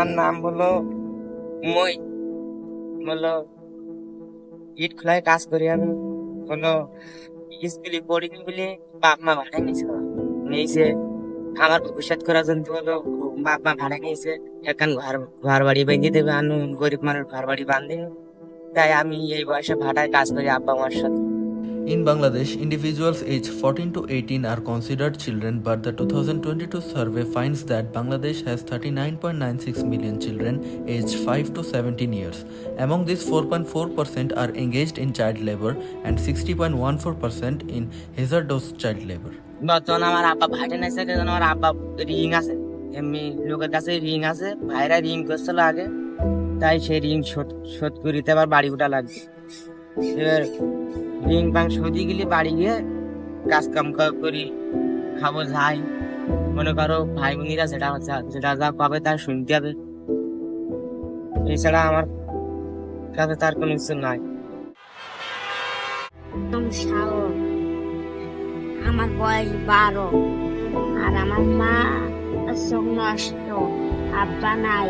আমার নাম হলো মই, হলো ইট খোলায় কাজ করি আমি। হলো স্কুলে পড়িনি বলে বাপ মা ভাড়া নিয়েছে আমার ভবিষ্যৎ করার জন্য। হলো বাপ মা ভাড়া নিয়েছে, এখন ঘর ঘর বাড়ি বেঁধে দেবে, আনু গরিব মানুষ ঘর বাড়ি বাঁধে। তাই আমি এই বয়সে ভাড়ায় কাজ করি আব্বা আমার সাথে। In Bangladesh, individuals aged 14 to 18 are considered children, but the 2022 survey finds that Bangladesh has 39.96 million children aged 5 to 17 years. Among these, 4.4% are engaged in child labor and 60.14% in hazardous child labor. বর্তমানে আমার আব্বা ভাড়া নিয়েছে, কারণ আমার আব্বা ring আছে, এমনি লোকের কাছে রিং আছে, ভাইরা রিং করছিল আগে, তাই সেই রিং শোধ করিতে আবার বাড়ি উঠা লাগবে। এবার রিং বাং শোধি গেলে বাড়ি গিয়ে কাজ কাম করি, খাবো যাই। মনে করো ভাই বোনিরা যেটা যেটা যা পাবে তার শুনতে হবে, এছাড়া আমার কাছে তার কোনো কিছু নাই। শাওন, আমার বয়স 12, আর আমার মা চোখ নষ্ট, আব্বা নাই,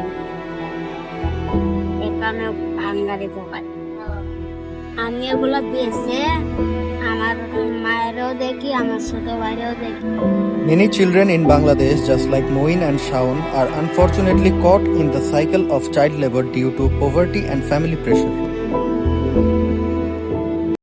এখানে ভাঙ্গারি পোকায়। আমি এগুলো দিয়েছে আমার মায়েরও দেখি, আমার ছোট ভাইরেও দেখি। Many children in Bangladesh, just like Moin and Shaun, are unfortunately caught in the cycle of child labor due to poverty and family pressure.